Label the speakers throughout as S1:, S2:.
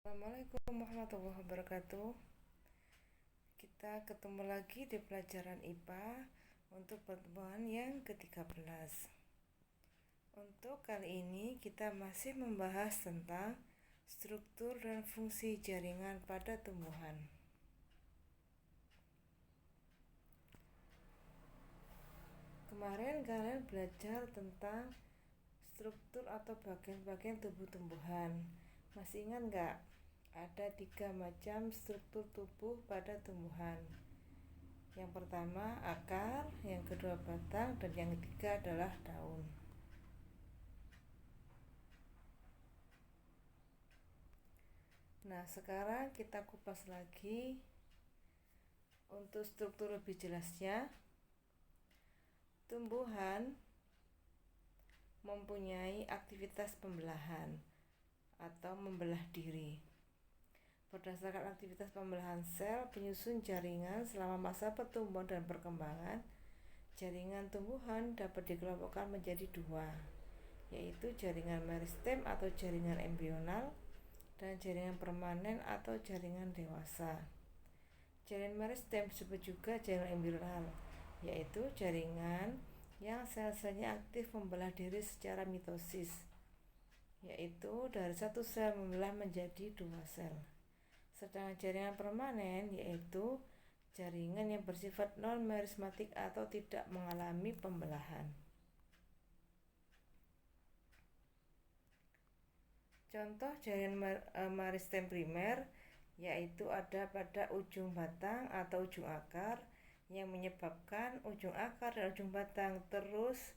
S1: Assalamualaikum warahmatullahi wabarakatuh. Kita ketemu lagi di pelajaran IPA untuk pertemuan yang ke-13. Untuk kali ini kita masih membahas tentang struktur dan fungsi jaringan pada tumbuhan. Kemarin kalian belajar tentang struktur atau bagian-bagian tubuh tumbuhan. Masih ingat nggak? Ada 3 macam struktur tubuh pada tumbuhan. Yang pertama akar, yang kedua batang, dan yang ketiga adalah daun. Nah, sekarang kita kupas lagi untuk struktur lebih jelasnya. Tumbuhan mempunyai aktivitas pembelahan atau membelah diri. Berdasarkan aktivitas pembelahan sel penyusun jaringan selama masa pertumbuhan dan perkembangan, jaringan tumbuhan dapat dikelompokkan menjadi 2, yaitu jaringan meristem atau jaringan embryonal dan jaringan permanen atau jaringan dewasa. Jaringan meristem disebut juga jaringan embryonal, yaitu jaringan yang sel-selnya aktif membelah diri secara mitosis, yaitu dari satu sel membelah menjadi 2 sel. Sedangkan jaringan permanen yaitu jaringan yang bersifat non-merismatik atau tidak mengalami pembelahan. Contoh jaringan meristem primer yaitu ada pada ujung batang atau ujung akar yang menyebabkan ujung akar dan ujung batang terus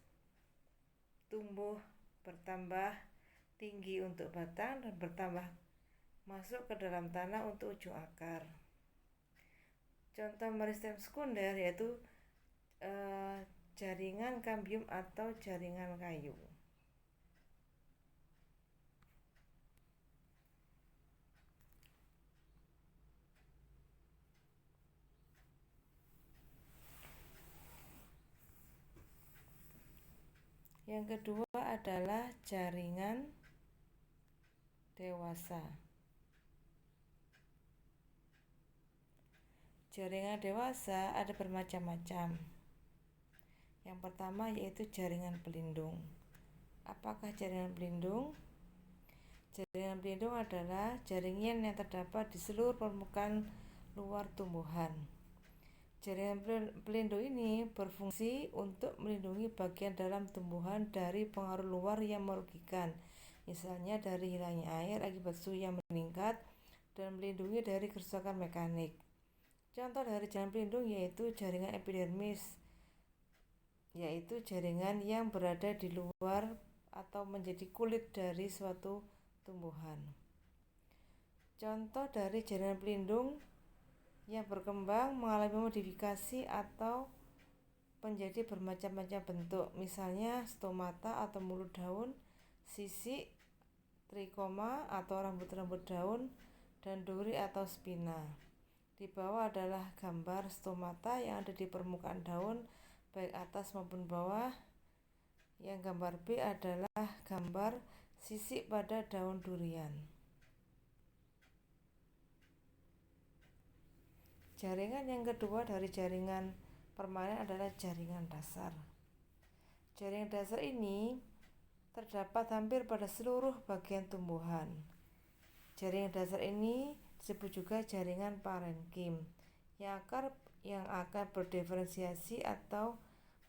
S1: tumbuh bertambah tinggi untuk batang dan bertambah masuk ke dalam tanah untuk ujung akar. Contoh meristem sekunder yaitu jaringan kambium atau jaringan kayu. Yang kedua adalah jaringan dewasa. Jaringan dewasa ada bermacam-macam. Yang pertama yaitu jaringan pelindung. Apakah jaringan pelindung? Jaringan pelindung adalah jaringan yang terdapat di seluruh permukaan luar tumbuhan. Jaringan pelindung ini berfungsi untuk melindungi bagian dalam tumbuhan dari pengaruh luar yang merugikan, misalnya dari hilangnya air akibat suhu yang meningkat, dan melindungi dari kerusakan mekanik. Contoh dari jaringan pelindung yaitu jaringan epidermis, yaitu jaringan yang berada di luar atau menjadi kulit dari suatu tumbuhan. Contoh dari jaringan pelindung yang berkembang mengalami modifikasi atau menjadi bermacam-macam bentuk, misalnya stomata atau mulut daun, sisik, trikoma atau rambut-rambut daun, dan duri atau spina. Di bawah adalah gambar stomata yang ada di permukaan daun baik atas maupun bawah. Yang gambar B adalah gambar sisik pada daun durian. Jaringan yang kedua dari jaringan permanen adalah jaringan dasar. Jaringan dasar ini terdapat hampir pada seluruh bagian tumbuhan. Jaringan dasar ini disebut juga jaringan parenkim yang akan berdiferensiasi atau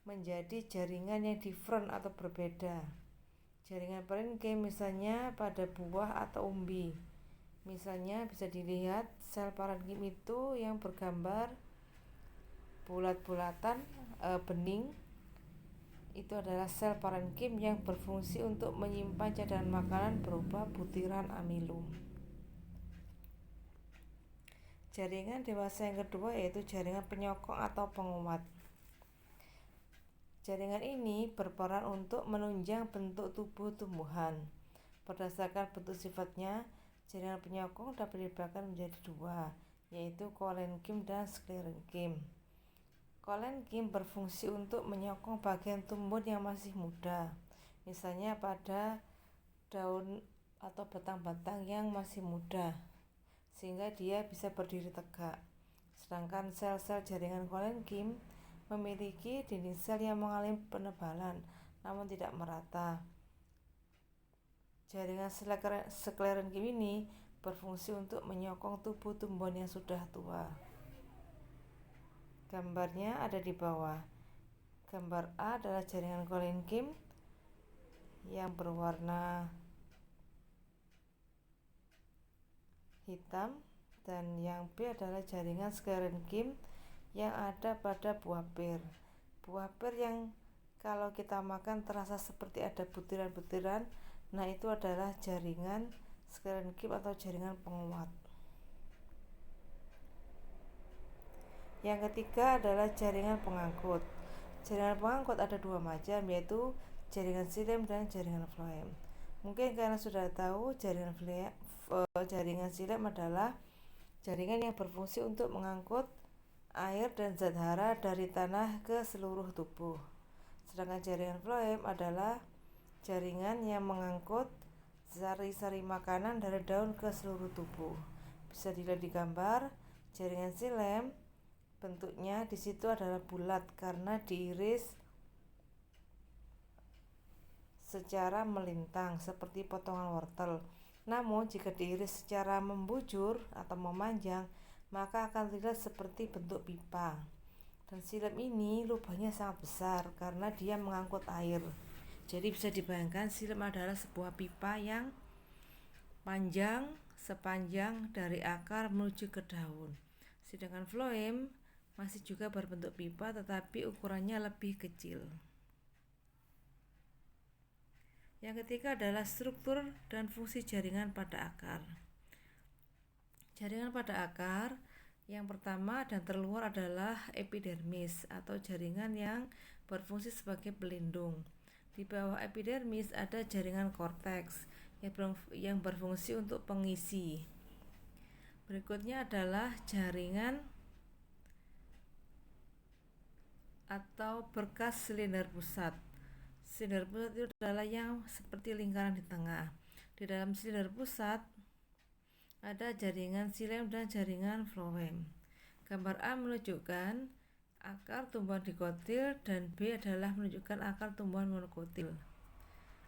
S1: menjadi jaringan yang different atau berbeda. Jaringan parenkim misalnya pada buah atau umbi. Misalnya bisa dilihat sel parenkim itu yang bergambar bulat-bulatan bening. Itu adalah sel parenkim yang berfungsi untuk menyimpan cadangan makanan berupa butiran amilum. Jaringan dewasa yang kedua yaitu jaringan penyokong atau penguat. Jaringan ini berperan untuk menunjang bentuk tubuh tumbuhan. Berdasarkan bentuk sifatnya, jaringan penyokong dapat dibedakan menjadi 2, yaitu kolenkim dan sklerenkim. Kolenkim berfungsi untuk menyokong bagian tumbuhan yang masih muda, misalnya pada daun atau batang-batang yang masih muda sehingga dia bisa berdiri tegak. Sedangkan sel-sel jaringan koenkim memiliki dinding sel yang mengalami penebalan namun tidak merata. Jaringan sklerenkim ini berfungsi untuk menyokong tubuh tumbuhan yang sudah tua. Gambarnya ada di bawah. Gambar A adalah jaringan koenkim yang berwarna hitam dan yang B adalah jaringan sklerenkim yang ada pada buah pir. Buah pir yang kalau kita makan terasa seperti ada butiran-butiran, nah itu adalah jaringan sklerenkim atau jaringan penguat. Yang ketiga adalah jaringan pengangkut. Jaringan pengangkut ada dua macam, yaitu jaringan xilem dan jaringan floem. Mungkin kalian sudah tahu jaringan xilem adalah jaringan yang berfungsi untuk mengangkut air dan zat hara dari tanah ke seluruh tubuh. Sedangkan jaringan floem adalah jaringan yang mengangkut sari-sari makanan dari daun ke seluruh tubuh. Bisa dilihat di gambar jaringan xilem. Bentuknya di situ adalah bulat karena diiris secara melintang seperti potongan wortel. Namun jika diiris secara membujur atau memanjang, maka akan terlihat seperti bentuk pipa. Dan xilem ini lubangnya sangat besar karena dia mengangkut air. Jadi bisa dibayangkan xilem adalah sebuah pipa yang panjang sepanjang dari akar menuju ke daun. Sedangkan floem masih juga berbentuk pipa tetapi ukurannya lebih kecil. Yang ketiga adalah struktur dan fungsi jaringan pada akar. Jaringan pada akar yang pertama dan terluar adalah epidermis atau jaringan yang berfungsi sebagai pelindung. Di bawah epidermis ada jaringan korteks yang berfungsi untuk pengisi. Berikutnya adalah jaringan atau berkas silinder pusat. Silinder pusat itu adalah yang seperti lingkaran di tengah. Di dalam silinder pusat ada jaringan xilem dan jaringan floem. Gambar A menunjukkan akar tumbuhan dikotil dan B adalah menunjukkan akar tumbuhan monokotil.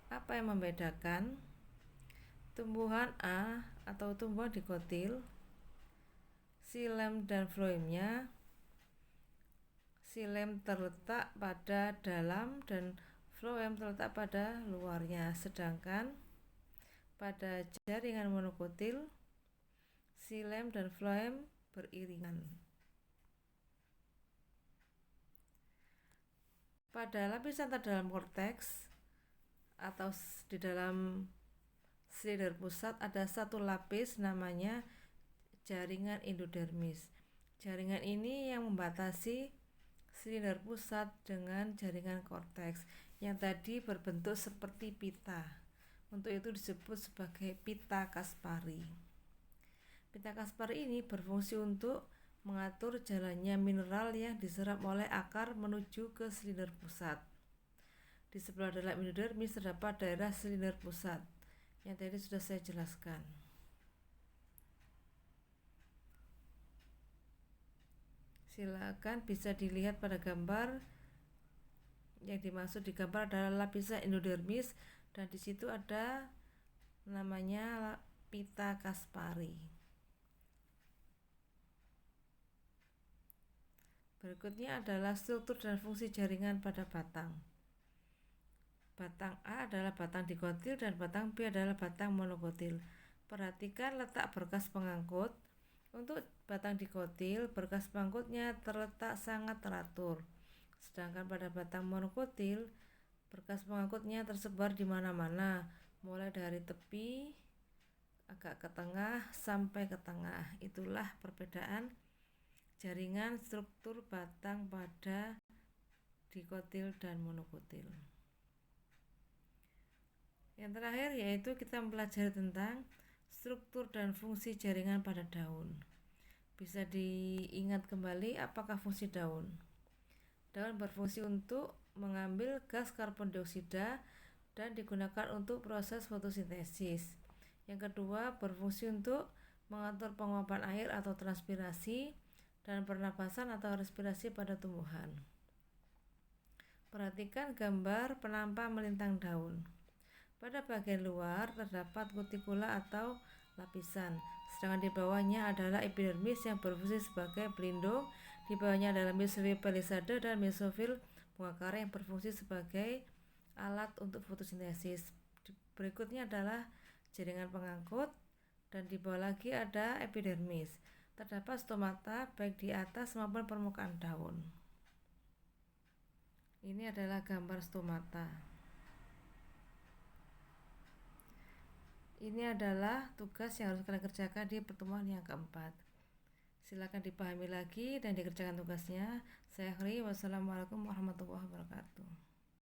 S1: Apa yang membedakan? Tumbuhan A atau tumbuhan dikotil, xilem dan floemnya, xilem terletak pada dalam dan floem terletak pada luarnya, sedangkan pada jaringan monokotil xilem dan floem beriringan. Pada lapisan terdalam korteks atau di dalam silinder pusat ada satu lapis namanya jaringan endodermis. Jaringan ini yang membatasi silinder pusat dengan jaringan korteks yang tadi berbentuk seperti pita. Untuk itu disebut sebagai pita Kaspari. Pita Kaspari ini berfungsi untuk mengatur jalannya mineral yang diserap oleh akar menuju ke silinder pusat. Di sebelah dalam endodermis terdapat daerah silinder pusat yang tadi sudah saya jelaskan. Silakan bisa dilihat pada gambar. Yang dimaksud di gambar adalah lapisan endodermis dan di situ ada namanya pita Kaspari. Berikutnya adalah struktur dan fungsi jaringan pada batang. Batang A adalah batang dikotil dan batang B adalah batang monokotil. Perhatikan letak berkas pengangkut. Untuk batang dikotil, berkas pengangkutnya terletak sangat teratur. Sedangkan pada batang monokotil, berkas pengangkutnya tersebar di mana-mana, mulai dari tepi agak ke tengah sampai ke tengah. Itulah perbedaan jaringan struktur batang pada dikotil dan monokotil. Yang terakhir yaitu kita mempelajari tentang struktur dan fungsi jaringan pada daun. Bisa diingat kembali apakah fungsi daun? Daun berfungsi untuk mengambil gas karbon dioksida dan digunakan untuk proses fotosintesis. Yang kedua, berfungsi untuk mengatur penguapan air atau transpirasi dan pernapasan atau respirasi pada tumbuhan. Perhatikan gambar penampak melintang daun. Pada bagian luar terdapat kutikula atau lapisan, sedangkan di bawahnya adalah epidermis yang berfungsi sebagai pelindung. Di bawahnya adalah mesofil palisade dan mesofil bunga kara yang berfungsi sebagai alat untuk fotosintesis. Berikutnya adalah jaringan pengangkut, dan di bawah lagi ada epidermis. Terdapat stomata baik di atas maupun permukaan daun. Ini adalah gambar stomata. Ini adalah tugas yang harus kalian kerjakan di pertemuan yang keempat. Silakan dipahami lagi dan dikerjakan tugasnya. Saya akhiri. Wassalamualaikum warahmatullahi wabarakatuh.